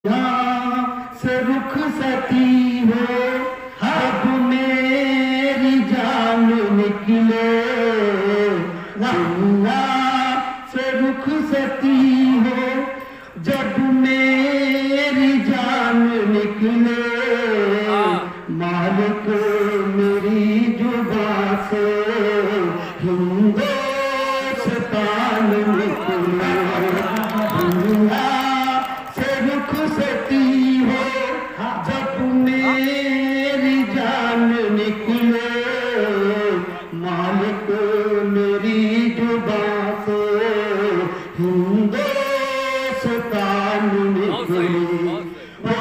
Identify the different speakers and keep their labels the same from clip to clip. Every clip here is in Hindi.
Speaker 1: यहाँ से रुखसती हो अब मेरी जान निकले, यहाँ से रुखसती हो जब मेरी जान निकले, मालिक मेरी जुबां से हिंदुस्तान निकले, से रुखसती हो जब मेरी जान निकले, मालिक मेरी जुबां से हिंदुस्तान निकले। ओ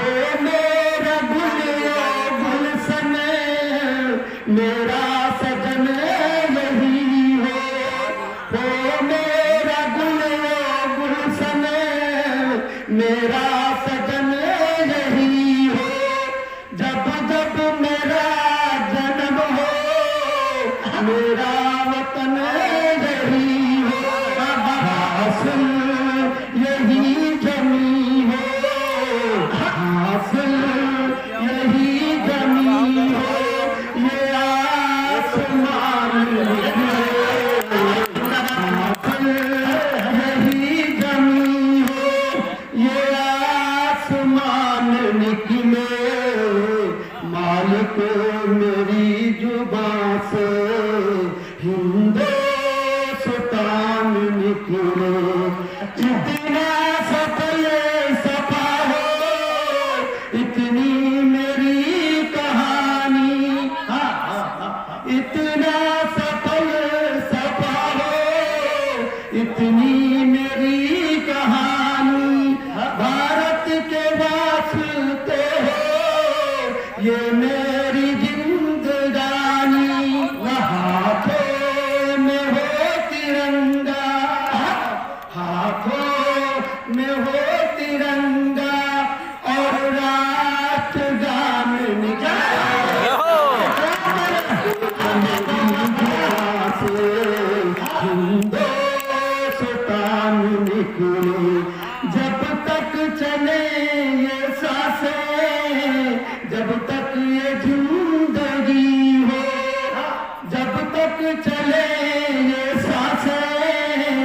Speaker 1: मेरा गुल गुलशन मेरा सजन यही हो, ओ मेरा गुल गुलशन मेरा सजन यही हो, जब जब मेरा जन्म हो मेरा वतन यही हो, हासिल यही जमी हो, हासिल यही जमी हो, ये आसमान निकले, हासिल यही जमी हो, ये आसमान निकले, मालिक मेरी जुबां से हिंदुस्तान निकले। जितना सफल सफा हो इतनी मेरी कहानी, इतना सफल सफा हो इतनी मेरी कहानी, भारत के वास्ते हो ये मेरी जिंदगानी, हाथों में हो तिरंगा, हाथों में हो तिरंगा और राष्ट्रगान हिंदुस्तान निकले, जब तक चले ये सांसें, जब तक ये जिंदगी हो, जब तक चले ये सांसें,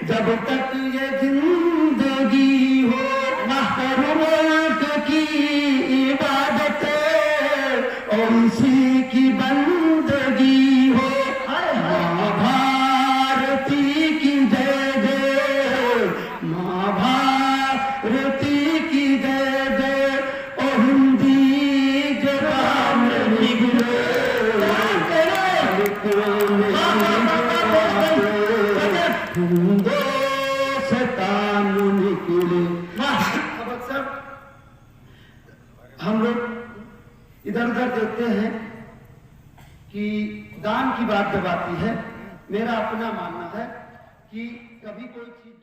Speaker 1: जब तक ये जिंदगी हो, हर मुल्क की इबादत और इसी की बंदगी हो, माँ भारती की जय जय, माँ भारती की जय जय, ओ हिंदी जबान निकले, हिंदुस्तान निकले। अब अक्सर हम लोग इधर उधर देखते हैं कि दान की बात जब आती है, मेरा अपना मानना है कि कभी कोई चीज